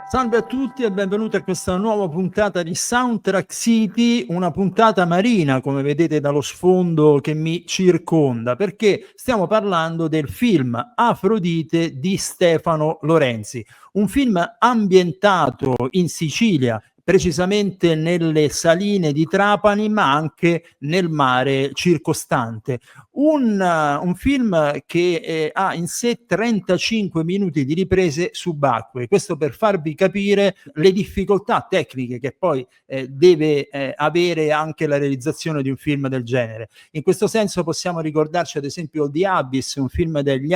Salve a tutti e benvenuti a questa nuova puntata di Soundtrack City, una puntata marina, come vedete dallo sfondo che mi circonda, perché stiamo parlando del film Afrodite di Stefano Lorenzi, un film ambientato in Sicilia, precisamente nelle saline di Trapani, ma anche nel mare circostante. Un film che ha in sé 35 minuti di riprese subacquee, questo per farvi capire le difficoltà tecniche che poi deve avere anche la realizzazione di un film del genere. In questo senso possiamo ricordarci ad esempio The Abyss, un film degli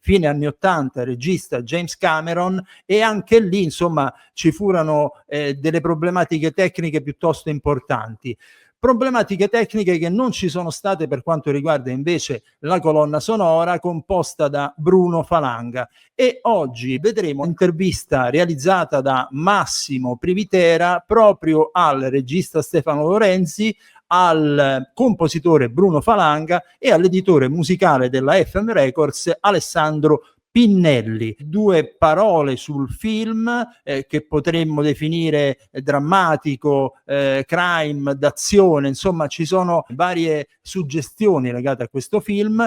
fine anni 80, regista James Cameron, e anche lì insomma ci furono delle problematiche tecniche piuttosto importanti. Problematiche tecniche che non ci sono state per quanto riguarda invece la colonna sonora composta da Bruno Falanga. E oggi vedremo un'intervista realizzata da Massimo Privitera proprio al regista Stefano Lorenzi, al compositore Bruno Falanga e all'editore musicale della FM Records Alessandro Pinnelli. Due parole sul film che potremmo definire drammatico, crime, d'azione, insomma ci sono varie suggestioni legate a questo film,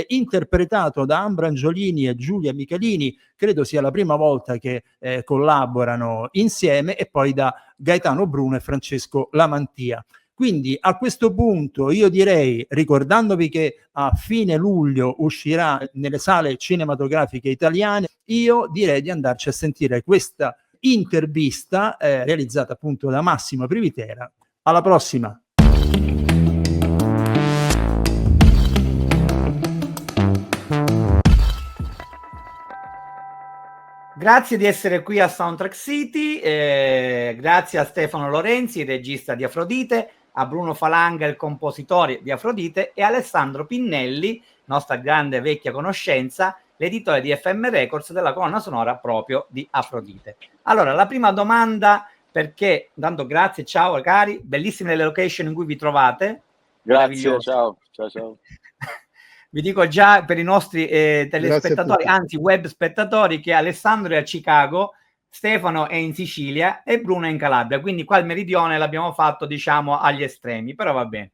interpretato da Ambra Angiolini e Giulia Michelini, credo sia la prima volta che collaborano insieme, e poi da Gaetano Bruno e Francesco Lamantia. Quindi a questo punto io direi, ricordandovi che a fine luglio uscirà nelle sale cinematografiche italiane, io direi di andarci a sentire questa intervista realizzata appunto da Massimo Privitera. Alla prossima! Grazie di essere qui a Soundtrack City, grazie a Stefano Lorenzi, il regista di Afrodite, a Bruno Falanga, il compositore di Afrodite, e Alessandro Pinnelli, nostra grande vecchia conoscenza, l'editore di FM Records della colonna sonora proprio di Afrodite. Allora, la prima domanda, perché, tanto grazie, ciao cari, bellissime le location in cui vi trovate. Grazie, ciao. Vi dico già per i nostri telespettatori, anzi web spettatori, che Alessandro è a Chicago, Stefano è in Sicilia e Bruno è in Calabria, quindi qua il meridione l'abbiamo fatto diciamo agli estremi, però va bene.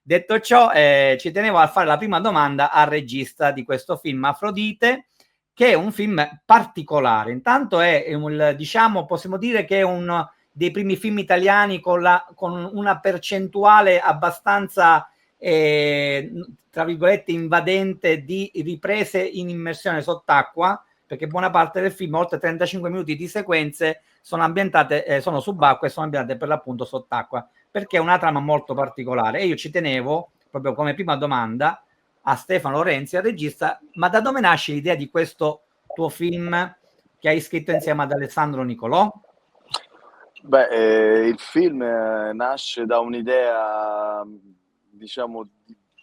Detto ciò, ci tenevo a fare la prima domanda al regista di questo film Afrodite, che è un film particolare. Intanto diciamo, possiamo dire che è uno dei primi film italiani con una percentuale abbastanza tra virgolette invadente di riprese in immersione sott'acqua, perché buona parte del film, oltre 35 minuti di sequenze, sono ambientate, sono subacquea e sono ambientate per l'appunto sott'acqua, perché è una trama molto particolare. E io ci tenevo, proprio come prima domanda, a Stefano Lorenzi, al regista, ma da dove nasce l'idea di questo tuo film che hai scritto insieme ad Alessandro Nicolò? Beh, il film nasce da un'idea, diciamo,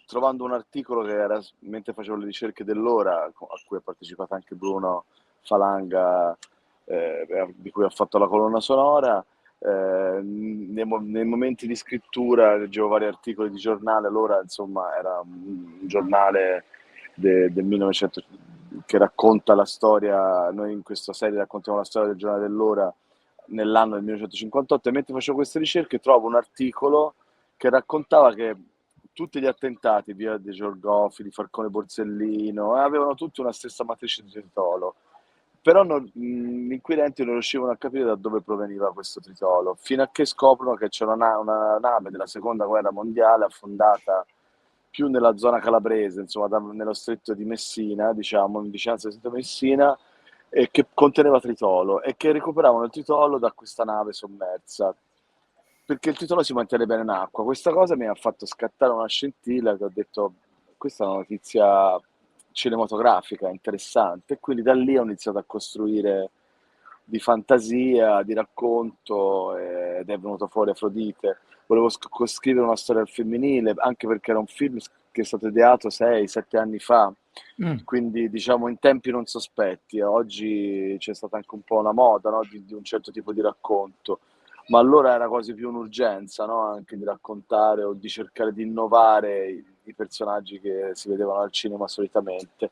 trovando un articolo che era mentre facevo le ricerche dell'Ora, a cui ha partecipato anche Bruno Falanga, di cui ha fatto la colonna sonora. Nei momenti di scrittura leggevo vari articoli di giornale. L'Ora, insomma, era un giornale del 1900 che racconta la storia. Noi in questa serie raccontiamo la storia del giornale dell'Ora nell'anno del 1958, e mentre facevo queste ricerche trovo un articolo che raccontava che tutti gli attentati, via De Giorgofili, Falcone Borsellino, avevano tutti una stessa matrice di tritolo, però gli inquirenti non riuscivano a capire da dove proveniva questo tritolo, fino a che scoprono che c'era una nave della seconda guerra mondiale affondata più nella zona calabrese, insomma nello stretto di Messina, diciamo, in vicinanza del stretto di Messina, e che conteneva tritolo, e che recuperavano il tritolo da questa nave sommersa, perché il tritolo si mantiene bene in acqua. Questa cosa mi ha fatto scattare una scintilla, che ho detto: questa è una notizia cinematografica interessante, e quindi da lì ho iniziato a costruire di fantasia, di racconto, ed è venuto fuori Afrodite. Volevo scrivere una storia al femminile, anche perché era un film che è stato ideato 6-7 anni fa, quindi diciamo in tempi non sospetti. Oggi c'è stata anche un po' una moda, no? di un certo tipo di racconto, ma allora era quasi più un'urgenza, no? Anche di raccontare o di cercare di innovare i personaggi che si vedevano al cinema solitamente.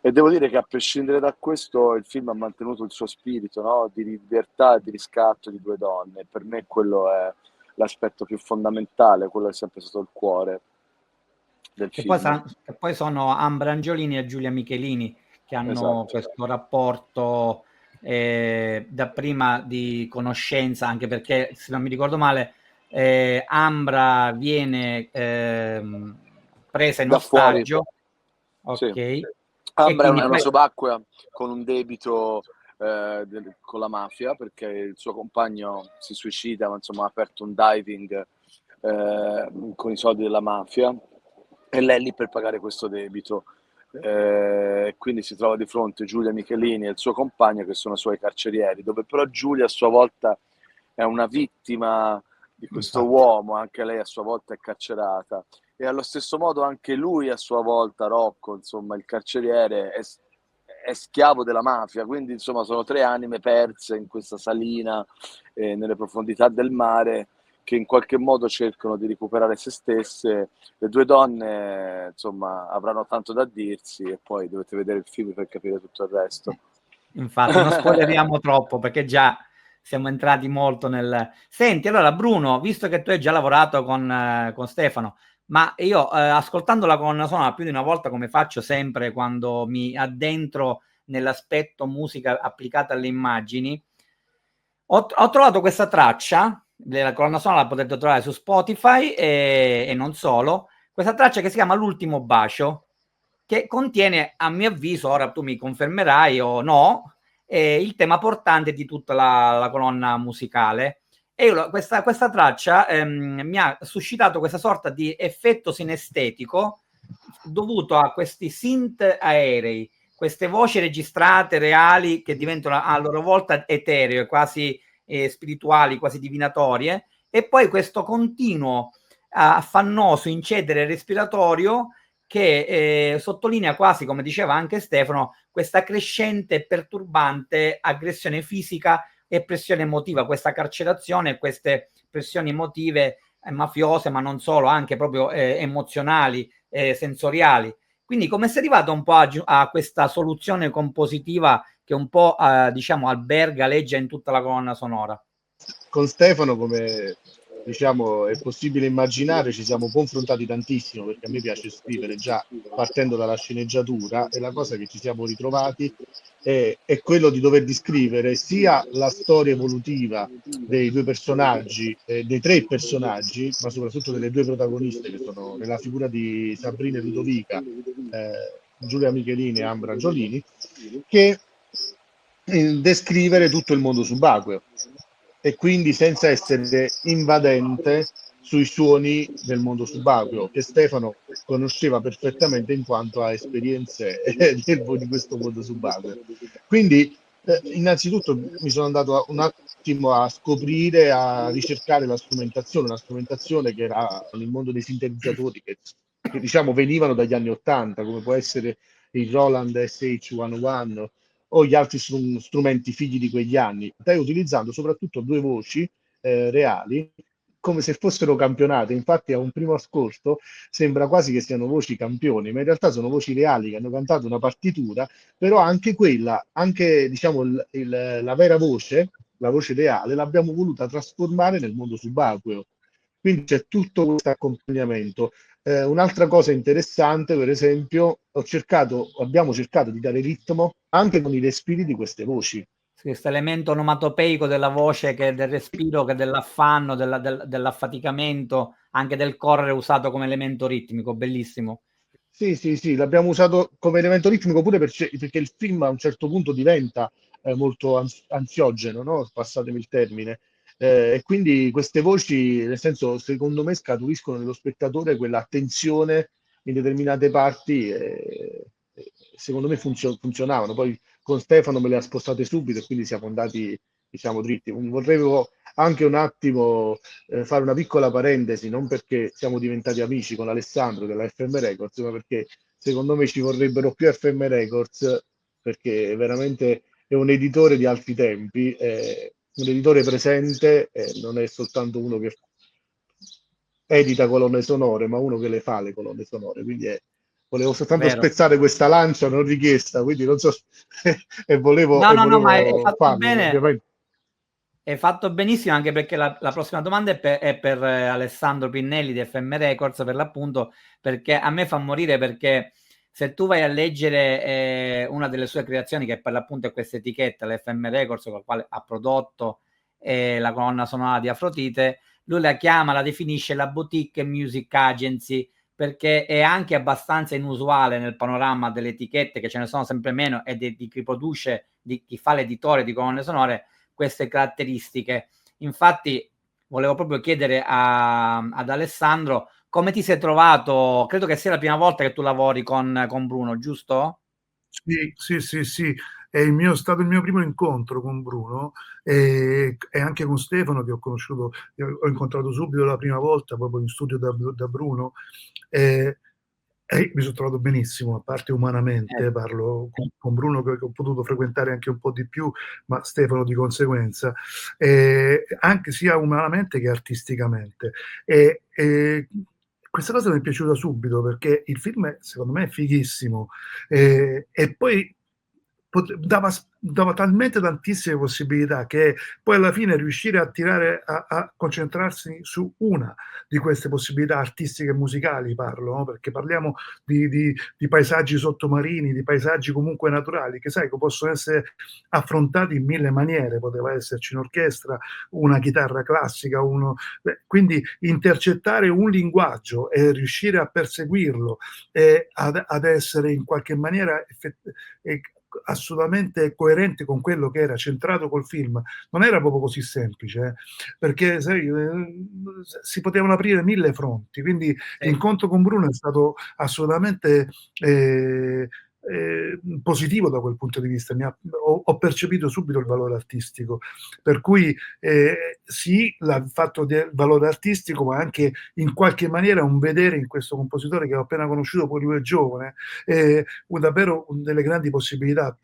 E devo dire che a prescindere da questo il film ha mantenuto il suo spirito, no? Di libertà e di riscatto di due donne. Per me quello è l'aspetto più fondamentale, quello è sempre stato il cuore del film. Che poi sono Ambra Angiolini e Giulia Michelini che hanno Esatto. questo rapporto dapprima di conoscenza, anche perché, se non mi ricordo male, Ambra viene presa in Da fuori, ostaggio, sì. ok, e Ambra è quindi una poi subacquea con un debito con la mafia, perché il suo compagno si suicida, ma insomma ha aperto un diving con i soldi della mafia e lei è lì per pagare questo debito. Quindi si trova di fronte Giulia Michelini e il suo compagno che sono suoi carcerieri, dove però Giulia a sua volta è una vittima di questo infatti, uomo, anche lei a sua volta è carcerata. E allo stesso modo anche lui a sua volta, Rocco, insomma, il carceriere, è schiavo della mafia, quindi insomma sono tre anime perse in questa salina, nelle profondità del mare, che in qualche modo cercano di recuperare se stesse. Le due donne, insomma, avranno tanto da dirsi e poi dovete vedere il film per capire tutto il resto. infatti non spoileriamo troppo perché già siamo entrati molto nel... Senti, allora Bruno, visto che tu hai già lavorato con Stefano, ma io ascoltando la colonna sonora più di una volta, come faccio sempre quando mi addentro nell'aspetto musica applicata alle immagini, ho trovato questa traccia della colonna sonora, la potete trovare su Spotify e non solo, questa traccia che si chiama L'ultimo bacio, che contiene, a mio avviso, ora tu mi confermerai o no, il tema portante di tutta la colonna musicale. E io, questa traccia mi ha suscitato questa sorta di effetto sinestetico dovuto a questi synth aerei, queste voci registrate reali che diventano a loro volta eteree, quasi spirituali, quasi divinatorie, e poi questo continuo affannoso incedere respiratorio che sottolinea quasi, come diceva anche Stefano, questa crescente e perturbante aggressione fisica e pressione emotiva, questa carcerazione, queste pressioni emotive mafiose, ma non solo, anche proprio emozionali, sensoriali. Quindi come sei arrivato un po' a questa soluzione compositiva che un po' diciamo alberga, legge in tutta la colonna sonora? Con Stefano, come diciamo è possibile immaginare, ci siamo confrontati tantissimo perché a me piace scrivere già partendo dalla sceneggiatura, e la cosa che ci siamo ritrovati è quello di dover descrivere sia la storia evolutiva dei due personaggi, dei tre personaggi, ma soprattutto delle due protagoniste che sono nella figura di Sabrina e Ludovica, Giulia Michelini e Ambra Giolini, che descrivere tutto il mondo subacqueo e quindi senza essere invadente sui suoni del mondo subacqueo, che Stefano conosceva perfettamente in quanto ha esperienze di questo mondo subacqueo. Quindi innanzitutto mi sono andato un attimo a scoprire, a ricercare la strumentazione, una strumentazione che era nel mondo dei sintetizzatori che diciamo venivano dagli anni 80, come può essere il Roland SH-101 o gli altri strumenti figli di quegli anni, stai utilizzando soprattutto due voci reali, come se fossero campionate. Infatti a un primo ascolto sembra quasi che siano voci campioni, ma in realtà sono voci reali che hanno cantato una partitura, però anche quella, anche diciamo la vera voce, la voce reale, l'abbiamo voluta trasformare nel mondo subacqueo. Quindi c'è tutto questo accompagnamento. Un'altra cosa interessante, per esempio, abbiamo cercato di dare ritmo anche con i respiri di queste voci. Questo elemento onomatopeico della voce, che del respiro, che dell'affanno, dell'affaticamento, anche del correre usato come elemento ritmico, bellissimo. Sì, l'abbiamo usato come elemento ritmico pure perché il film a un certo punto diventa molto ansiogeno, no? Passatemi il termine. E quindi queste voci, nel senso, secondo me scaturiscono nello spettatore quella tensione in determinate parti secondo me funzionavano. Poi con Stefano me le ha spostate subito e quindi siamo andati, diciamo, dritti. Vorrei anche un attimo fare una piccola parentesi, non perché siamo diventati amici con Alessandro della FM Records, ma perché secondo me ci vorrebbero più FM Records, perché veramente è un editore di altri tempi, un editore presente, non è soltanto uno che edita colonne sonore, ma uno che le fa le colonne sonore, quindi è Volevo soltanto Vero. spezzare questa lancia non richiesta, quindi non so e volevo, No, ma hai fatto farlo, bene. ovviamente. Hai fatto benissimo, anche perché la prossima domanda è per Alessandro Pinnelli di FM Records, per l'appunto, perché a me fa morire, perché se tu vai a leggere una delle sue creazioni, che per l'appunto è questa etichetta, l'FM Records, con la quale ha prodotto la colonna sonora di Afrodite, lui la chiama, la definisce la boutique music agency, perché è anche abbastanza inusuale nel panorama delle etichette, che ce ne sono sempre meno, e di chi produce, di chi fa l'editore di colonne sonore, queste caratteristiche. Infatti volevo proprio chiedere ad Alessandro come ti sei trovato. Credo che sia la prima volta che tu lavori con Bruno, giusto? Sì, è stato il mio primo incontro con Bruno e anche con Stefano, che ho conosciuto, ho incontrato subito la prima volta proprio in studio da Bruno, e mi sono trovato benissimo, a parte umanamente. Parlo con Bruno, che ho potuto frequentare anche un po' di più, ma Stefano di conseguenza, anche sia umanamente che artisticamente. Questa cosa mi è piaciuta subito, perché il film secondo me è fighissimo, e poi dava talmente tantissime possibilità, che poi alla fine riuscire a tirare, a concentrarsi su una di queste possibilità artistiche e musicali, parlo, no? Perché parliamo di paesaggi sottomarini, di paesaggi comunque naturali, che sai che possono essere affrontati in mille maniere. Poteva esserci un'orchestra, una chitarra classica, quindi intercettare un linguaggio e riuscire a perseguirlo e ad essere in qualche maniera assolutamente coerente con quello che era centrato col film, non era proprio così semplice, perché sai, si potevano aprire mille fronti. Quindi l'incontro con Bruno è stato assolutamente positivo da quel punto di vista. Ho percepito subito il valore artistico, per cui sì, il fatto del valore artistico, ma anche in qualche maniera un vedere in questo compositore, che ho appena conosciuto, poi lui è giovane, davvero delle grandi possibilità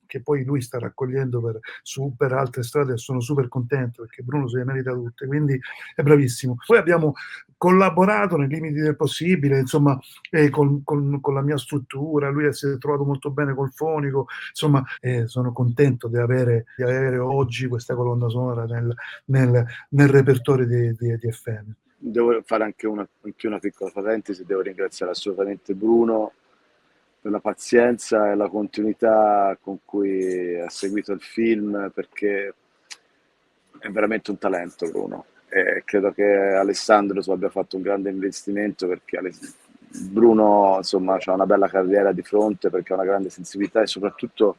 che poi lui sta raccogliendo per altre strade, e sono super contento, perché Bruno se le merita tutte, quindi è bravissimo. Poi abbiamo collaborato nei limiti del possibile, insomma, con la mia struttura. Lui si è trovato molto bene col fonico, insomma, sono contento di avere oggi questa colonna sonora nel repertorio di FM. Devo fare anche una piccola parentesi. Devo ringraziare assolutamente Bruno per la pazienza e la continuità con cui ha seguito il film, perché è veramente un talento Bruno, e credo che Alessandro abbia fatto un grande investimento, perché Bruno insomma ha una bella carriera di fronte, perché ha una grande sensibilità e soprattutto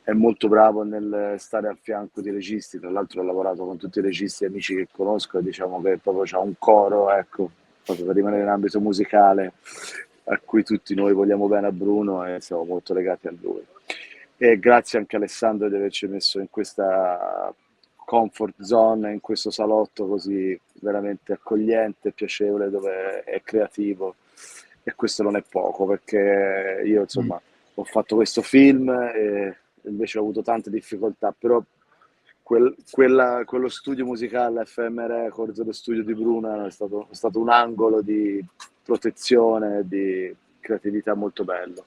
è molto bravo nel stare al fianco di registi. Tra l'altro ho lavorato con tutti i registi amici che conosco, e diciamo che proprio c'ha un coro, ecco, proprio per rimanere in ambito musicale, a cui tutti noi vogliamo bene a Bruno e siamo molto legati a lui. E grazie anche a Alessandro di averci messo in questa comfort zone, in questo salotto così veramente accogliente, piacevole, dove è creativo, e questo non è poco, perché io insomma ho fatto questo film e invece ho avuto tante difficoltà, però quello studio musicale FM Records, lo studio di Bruno, è stato un angolo di protezione, di creatività molto bello.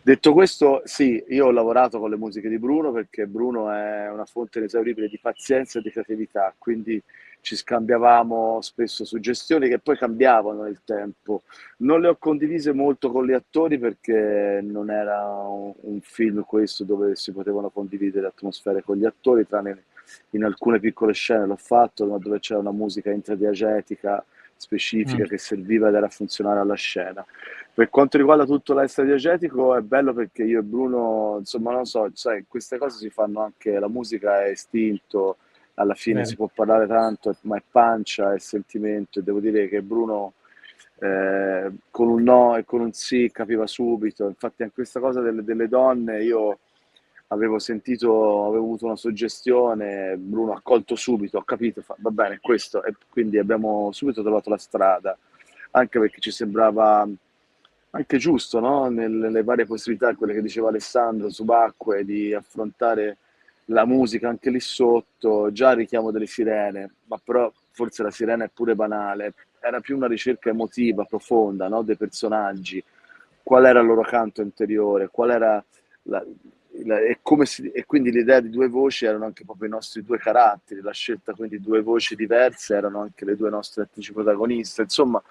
Detto questo, sì, io ho lavorato con le musiche di Bruno, perché Bruno è una fonte inesauribile di pazienza e di creatività, quindi ci scambiavamo spesso suggestioni che poi cambiavano nel tempo. Non le ho condivise molto con gli attori, perché non era un film questo dove si potevano condividere atmosfere con gli attori, tranne in alcune piccole scene l'ho fatto, ma dove c'era una musica intradiegetica specifica che serviva ed era funzionale alla scena. Per quanto riguarda tutto l'extradiegetico, è bello perché io e Bruno, insomma, non so, sai, queste cose si fanno anche, la musica è istinto, alla fine si può parlare tanto, ma è pancia, è sentimento, e devo dire che Bruno con un no e con un sì capiva subito. Infatti anche questa cosa delle donne, io avevo avuto una suggestione, Bruno ha colto subito, ho capito, va bene, questo, e quindi abbiamo subito trovato la strada, anche perché ci sembrava anche giusto, no? Nelle varie possibilità, quelle che diceva Alessandro, subacquee, di affrontare la musica anche lì sotto, già il richiamo delle sirene, ma però forse la sirena è pure banale, era più una ricerca emotiva, profonda, no? Dei personaggi, qual era il loro canto interiore, qual era e quindi l'idea di due voci erano anche proprio i nostri due caratteri, la scelta quindi di due voci diverse erano anche le due nostre attrici protagoniste. Insomma,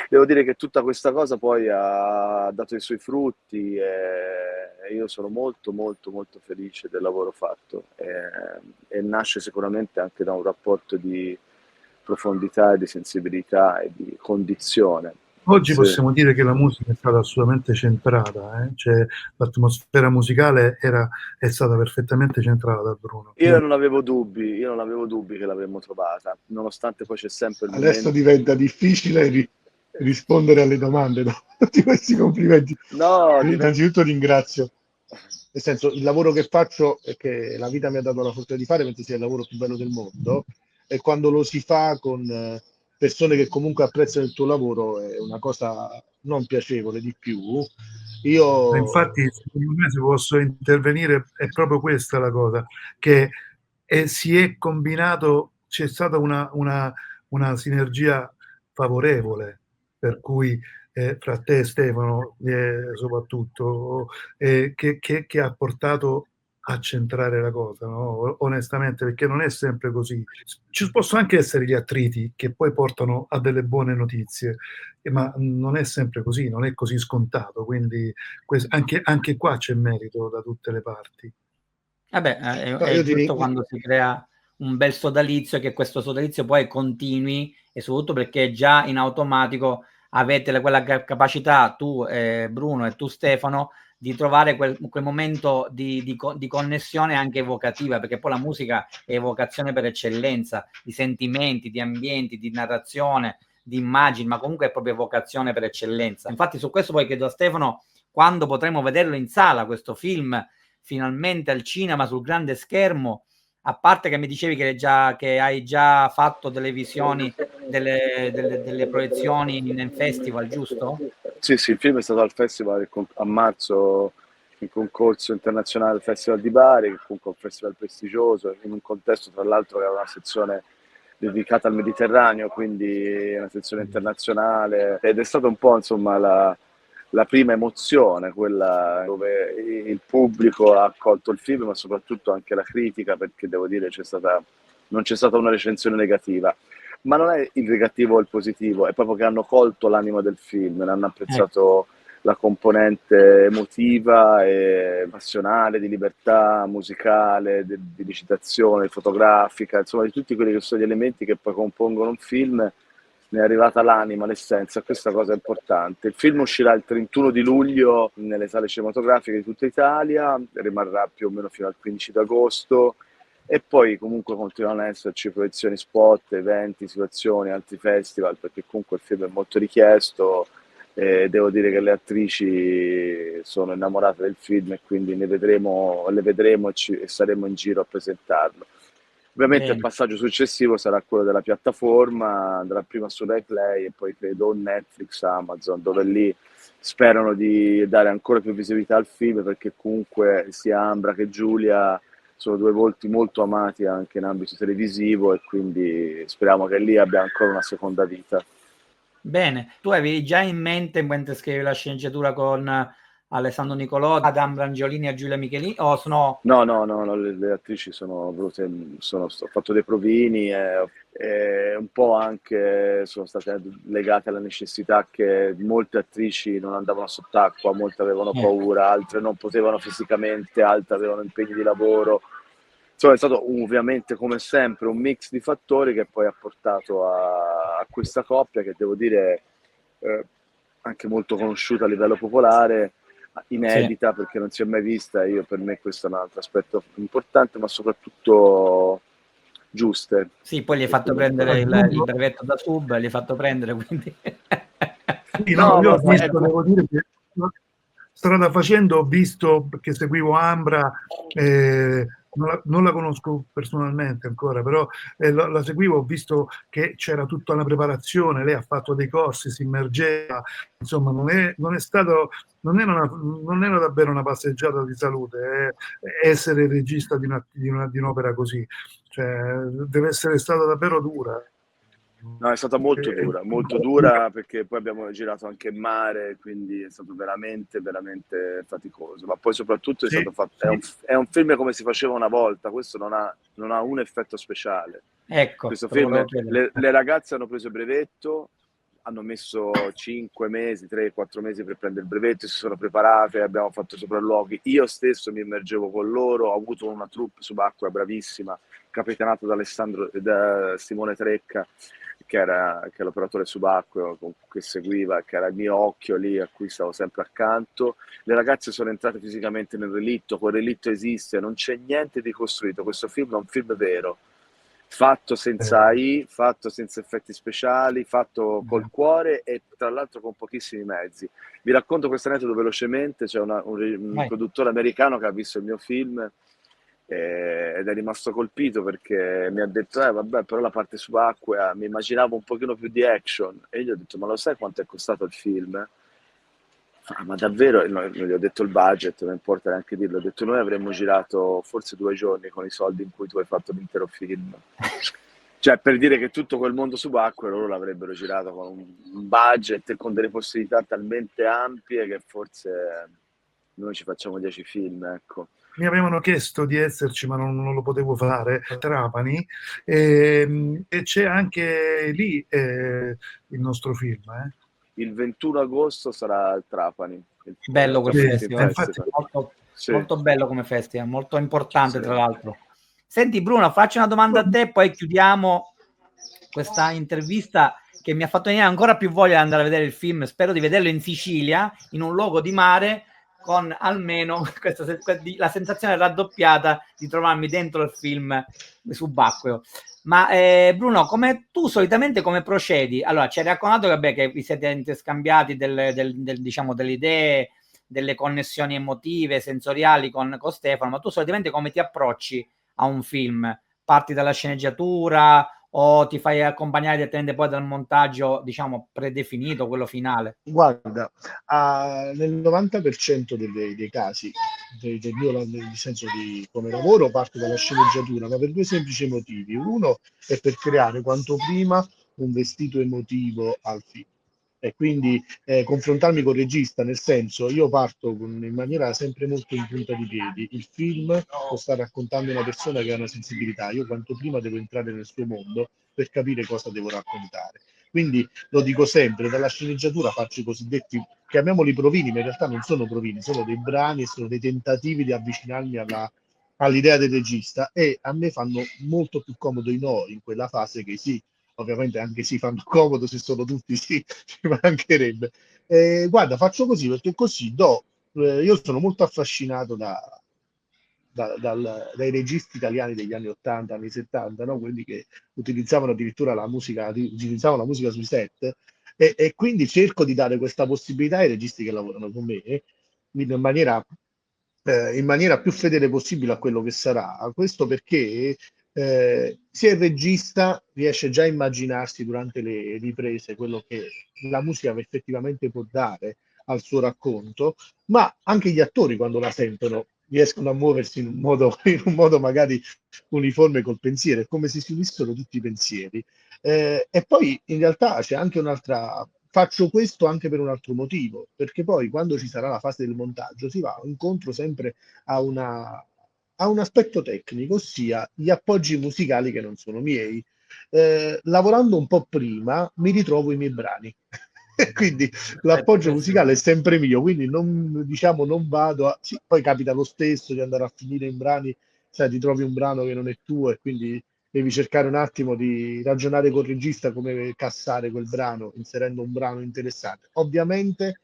devo dire che tutta questa cosa poi ha dato i suoi frutti e io sono molto molto molto felice del lavoro fatto e nasce sicuramente anche da un rapporto di profondità e di sensibilità e di condizione. Oggi Sì. possiamo dire che la musica è stata assolutamente centrata, cioè l'atmosfera musicale è stata perfettamente centrata da Bruno. Io non avevo dubbi che l'avremmo trovata, nonostante poi c'è sempre il Adesso momento... diventa difficile rispondere alle domande dopo tutti questi complimenti. No, Innanzitutto ringrazio, nel senso, il lavoro che faccio e che la vita mi ha dato la fortuna di fare, penso sia il lavoro più bello del mondo, e quando lo si fa con persone che comunque apprezzano il tuo lavoro è una cosa non piacevole di più. Infatti, secondo me, se posso intervenire, è proprio questa la cosa, che si è combinato, c'è stata una sinergia favorevole, per cui fra te e Stefano soprattutto, che ha portato a centrare la cosa, no? Onestamente, perché non è sempre così. Ci possono anche essere gli attriti che poi portano a delle buone notizie, ma non è sempre così, non è così scontato, quindi anche qua c'è merito da tutte le parti. Vabbè, è giusto quando si crea un bel sodalizio e che questo sodalizio poi continui, e soprattutto perché già in automatico avete quella capacità, tu Bruno e tu Stefano, di trovare quel momento di connessione anche evocativa, perché poi la musica è evocazione per eccellenza, di sentimenti, di ambienti, di narrazione, di immagini, ma comunque è proprio evocazione per eccellenza. Infatti su questo poi chiedo a Stefano quando potremo vederlo in sala, questo film, finalmente al cinema sul grande schermo, a parte che mi dicevi che hai già fatto delle visioni, delle proiezioni nel festival, giusto? Sì, il film è stato al festival a marzo in concorso internazionale al Festival di Bari, che comunque è un festival prestigioso, in un contesto tra l'altro che era una sezione dedicata al Mediterraneo, quindi una sezione internazionale, ed è stata un po' insomma la prima emozione, quella dove il pubblico ha accolto il film, ma soprattutto anche la critica, perché devo dire non c'è stata una recensione negativa. Ma non è il negativo o il positivo, è proprio che hanno colto l'anima del film, ne hanno apprezzato la componente emotiva e passionale, di libertà musicale, di recitazione, fotografica, insomma di tutti quelli che sono gli elementi che poi compongono un film. Ne è arrivata l'anima, l'essenza, questa cosa è importante. Il film uscirà il 31 di luglio nelle sale cinematografiche di tutta Italia, rimarrà più o meno fino al 15 d'agosto e poi comunque continuano ad esserci proiezioni spot, eventi, situazioni, altri festival, perché comunque il film è molto richiesto e devo dire che le attrici sono innamorate del film e quindi le vedremo e saremo in giro a presentarlo. Ovviamente il passaggio successivo sarà quello della piattaforma, andrà prima su Rai Play e poi credo Netflix, Amazon, dove lì sperano di dare ancora più visibilità al film, perché comunque sia Ambra che Giulia sono due volti molto amati anche in ambito televisivo e quindi speriamo che lì abbia ancora una seconda vita. Bene, tu avevi già in mente mentre scrivevi la sceneggiatura con Alessandro Nicolò, Adam Brangiolini e Giulia Michelini? O sono... No, le attrici sono venute, ho fatto dei provini e un po' anche sono state legate alla necessità che molte attrici non andavano sott'acqua, molte avevano paura, altre non potevano fisicamente, altre avevano impegni di lavoro. Insomma, è stato ovviamente, come sempre, un mix di fattori che poi ha portato a questa coppia che devo dire anche molto conosciuta a livello popolare, inedita perché non si è mai vista. Per me questo è un altro aspetto importante, ma soprattutto giuste. Sì, poi gli hai fatto prendere il brevetto da sub, gli hai fatto prendere, quindi... Sì, no, io ho visto, devo dire che strada facendo ho visto, perché seguivo Ambra, non la conosco personalmente ancora, però la seguivo, ho visto che c'era tutta una preparazione, lei ha fatto dei corsi, si immergeva, insomma non era davvero una passeggiata di salute essere regista di un'opera così, cioè deve essere stata davvero dura. No, è stata molto dura perché poi abbiamo girato anche in mare, quindi è stato veramente, veramente faticoso. Ma poi soprattutto è stato fatto, è un film come si faceva una volta, questo non ha un effetto speciale. Ecco, Questo film, le ragazze hanno preso il brevetto, hanno messo 5 mesi, 3-4 mesi per prendere il brevetto, si sono preparate, abbiamo fatto sopralluoghi. Io stesso mi immergevo con loro, ho avuto una troupe subacquea bravissima, capitanata da Simone Trecca, che è l'operatore subacqueo che seguiva, che era il mio occhio lì, a cui stavo sempre accanto. Le ragazze sono entrate fisicamente nel relitto, quel relitto esiste, non c'è niente di costruito, questo film è un film vero, fatto senza AI, fatto senza effetti speciali, fatto col cuore e tra l'altro con pochissimi mezzi. Vi racconto questo aneddoto velocemente. C'è un produttore americano che ha visto il mio film ed è rimasto colpito perché mi ha detto vabbè, però la parte subacquea mi immaginavo un pochino più di action, e gli ho detto ma lo sai quanto è costato il film? Ma davvero? Gli ho detto il budget, non importa neanche dirlo, ho detto noi avremmo girato forse 2 giorni con i soldi in cui tu hai fatto l'intero film. Cioè, per dire che tutto quel mondo subacqueo loro l'avrebbero girato con un budget e con delle possibilità talmente ampie che forse noi ci facciamo 10 film, ecco. Mi avevano chiesto di esserci, ma non lo potevo fare, a Trapani, e c'è anche lì il nostro film. Il 21 agosto sarà al Trapani. Bello quel festival. Infatti, molto bello come festival, molto importante tra l'altro. Senti Bruno, faccio una domanda a te, poi chiudiamo questa intervista che mi ha fatto venire ancora più voglia di andare a vedere il film. Spero di vederlo in Sicilia, in un luogo di mare, con almeno la sensazione raddoppiata di trovarmi dentro il film subacqueo. Ma Bruno, tu solitamente come procedi? Allora, ci hai raccontato che vi siete scambiati diciamo, delle idee, delle connessioni emotive, sensoriali con Stefano, ma tu solitamente come ti approcci a un film? Parti dalla sceneggiatura o ti fai accompagnare direttamente poi dal montaggio, diciamo, predefinito, quello finale? Guarda, nel 90% dei casi del mio nel senso di come lavoro parto dalla sceneggiatura, ma per 2 semplici motivi. Uno è per creare quanto prima un vestito emotivo al film e quindi confrontarmi col regista, nel senso io parto in maniera sempre molto in punta di piedi. Il film lo sta raccontando una persona che ha una sensibilità, io quanto prima devo entrare nel suo mondo per capire cosa devo raccontare. Quindi lo dico sempre, dalla sceneggiatura faccio i cosiddetti, chiamiamoli provini, ma in realtà non sono provini, sono dei brani e sono dei tentativi di avvicinarmi all'idea del regista, e a me fanno molto più comodo i no in quella fase che sì. Ovviamente anche sì, fanno comodo se sono tutti sì, ci mancherebbe. Guarda, faccio così perché così io sono molto affascinato dai registi italiani degli anni 80, anni 70, no? Quelli che utilizzavano addirittura la musica sui set, e quindi cerco di dare questa possibilità ai registi che lavorano con me in maniera più fedele possibile a quello che sarà. Questo perché sia il regista riesce già a immaginarsi durante le riprese quello che la musica effettivamente può dare al suo racconto, ma anche gli attori quando la sentono riescono a muoversi in un modo magari uniforme col pensiero, è come se si unissero tutti i pensieri. E poi in realtà c'è anche un'altra. Faccio questo anche per un altro motivo, perché poi quando ci sarà la fase del montaggio si va incontro sempre a un aspetto tecnico, ossia gli appoggi musicali che non sono miei. Lavorando un po' prima mi ritrovo i miei brani. Quindi l'appoggio musicale è sempre mio, quindi non vado a. Sì, poi capita lo stesso di andare a finire in brani, sai, ti trovi un brano che non è tuo e quindi devi cercare un attimo di ragionare col regista come cassare quel brano, inserendo un brano interessante. Ovviamente,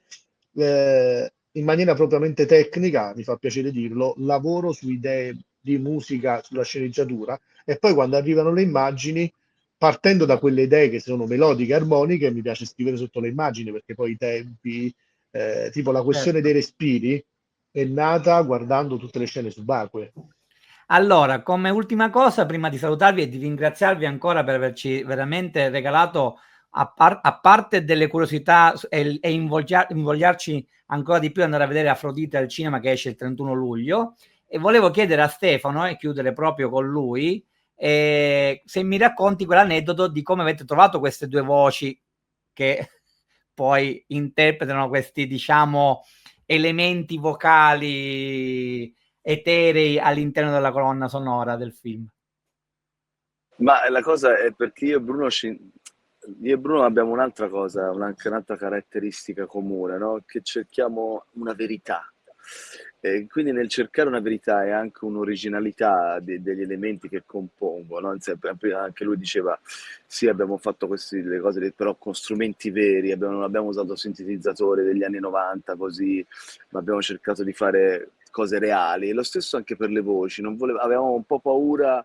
in maniera propriamente tecnica, mi fa piacere dirlo, lavoro su idee di musica, sulla sceneggiatura, e poi quando arrivano le immagini, partendo da quelle idee che sono melodiche e armoniche, mi piace scrivere sotto le immagini, perché poi i tempi, tipo la questione dei respiri, è nata guardando tutte le scene subacquee. Allora, come ultima cosa, prima di salutarvi e di ringraziarvi ancora per averci veramente regalato, a parte delle curiosità e invogliarci ancora di più ad andare a vedere Afrodite al cinema, che esce il 31 luglio, e volevo chiedere a Stefano, e chiudere proprio con lui, se mi racconti quell'aneddoto di come avete trovato queste due voci che poi interpretano questi, diciamo, elementi vocali eterei all'interno della colonna sonora del film. Ma la cosa è perché io e Bruno abbiamo un'altra cosa, anche un'altra caratteristica comune, no? Che cerchiamo una verità. E quindi nel cercare una verità e anche un'originalità degli elementi che compongono, anche lui diceva sì, abbiamo fatto le cose però con strumenti veri, non abbiamo usato sintetizzatori degli anni 90 così, ma abbiamo cercato di fare cose reali. E lo stesso anche per le voci, avevamo un po' paura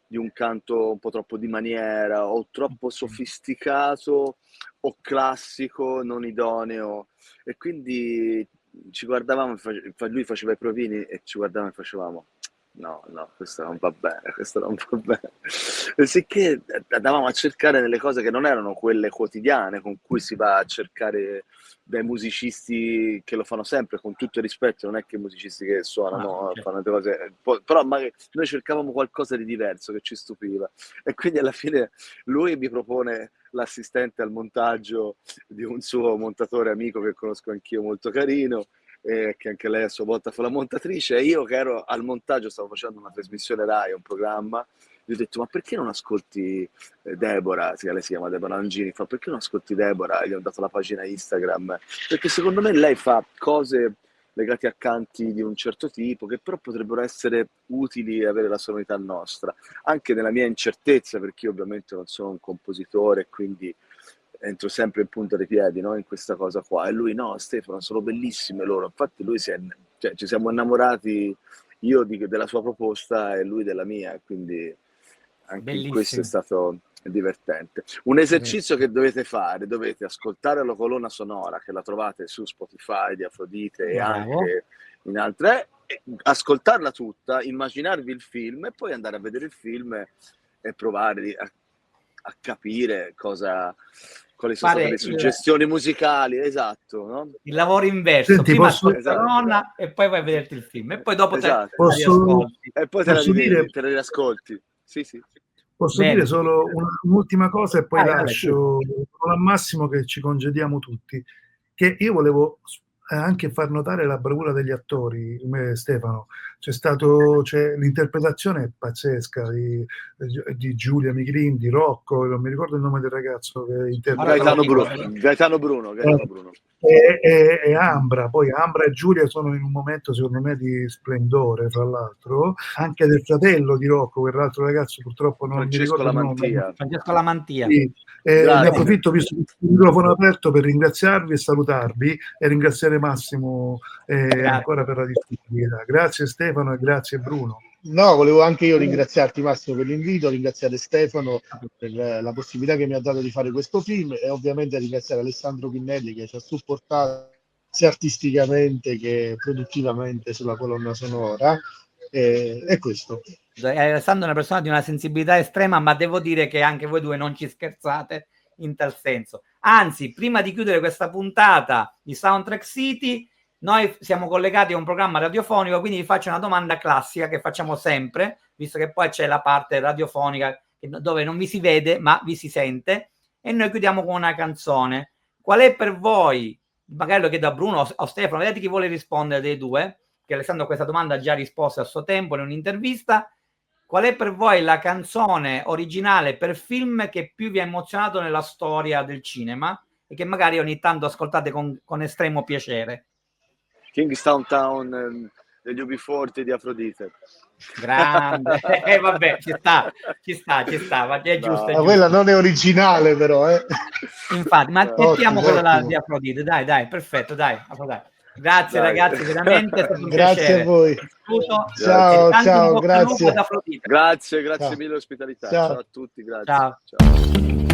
di un canto un po' troppo di maniera o troppo sofisticato o classico, non idoneo, e quindi ci guardavamo, lui faceva i provini e ci guardavamo e facevamo no, questo non va bene, questo non va bene. E sicché andavamo a cercare nelle cose che non erano quelle quotidiane con cui si va a cercare dai musicisti che lo fanno sempre, con tutto il rispetto, non è che i musicisti che suonano fanno delle cose, però magari noi cercavamo qualcosa di diverso che ci stupiva, e quindi alla fine lui mi propone l'assistente al montaggio di un suo montatore amico che conosco anch'io, molto carino, che anche lei a sua volta fa la montatrice, e io che ero al montaggio, stavo facendo una trasmissione Rai, un programma, gli ho detto ma perché non ascolti Deborah, lei si chiama Deborah Angini, perché non ascolti Deborah? Gli ho dato la pagina Instagram, perché secondo me lei fa cose legate a canti di un certo tipo che però potrebbero essere utili e avere la sonorità nostra, anche nella mia incertezza, perché io ovviamente non sono un compositore, quindi entro sempre in punta dei piedi, no? In questa cosa qua. E lui no, Stefano, sono bellissime loro. Infatti lui ci siamo innamorati, io della sua proposta e lui della mia, quindi anche in questo è stato divertente. Un esercizio che dovete fare, dovete ascoltare la colonna sonora, che la trovate su Spotify di Afrodite e anche in altre, ascoltarla tutta, immaginarvi il film e poi andare a vedere il film e provare a capire quali sono state le suggestioni musicali, esatto, no? Il lavoro inverso. Senti, prima ascolti la colonna e poi vai a vederti il film e poi dopo te la riascolti. E poi te la riascolti. Sì. Posso dire solo un'ultima cosa e poi lascio a Massimo che ci congediamo tutti, che io volevo anche far notare la bravura degli attori, Stefano. L'interpretazione è pazzesca di Giulia Migrin, di Rocco, non mi ricordo il nome del ragazzo che interpreta Gaetano Bruno. E Ambra, poi Ambra e Giulia sono in un momento secondo me di splendore, fra l'altro, anche del fratello di Rocco, quell'altro ragazzo purtroppo non mi ricordo il nome. Francesco Lamantia. Sì. Ne approfitto, visto il microfono aperto, per ringraziarvi e salutarvi e ringraziare Massimo ancora per la disponibilità. Grazie Stefano e grazie Bruno. No, volevo anche io ringraziarti Massimo per l'invito, ringraziare Stefano per la possibilità che mi ha dato di fare questo film e ovviamente ringraziare Alessandro Pinnelli che ci ha supportato sia artisticamente che produttivamente sulla colonna sonora. E questo. Alessandro è una persona di una sensibilità estrema, ma devo dire che anche voi due non ci scherzate in tal senso. Anzi, prima di chiudere questa puntata di Soundtrack City, noi siamo collegati a un programma radiofonico, quindi vi faccio una domanda classica che facciamo sempre, visto che poi c'è la parte radiofonica dove non vi si vede ma vi si sente, e noi chiudiamo con una canzone. Qual è per voi, magari lo chiedo a Bruno o Stefano, vedete chi vuole rispondere dei due, che Alessandro questa domanda ha già risposto a suo tempo in un'intervista. Qual è per voi la canzone originale per film che più vi ha emozionato nella storia del cinema e che magari ogni tanto ascoltate con estremo piacere? Kingstown Town degli UB40 di Afrodite. Grande, vabbè, ci sta, ma è giusto. Ma quella non è originale però, Infatti, ma mettiamo quella di Afrodite, dai, perfetto, dai. Grazie ragazzi, veramente è stato un grazie piacere. A voi. Ciao, grazie. Grazie mille l'ospitalità. Ciao a tutti, grazie. Ciao.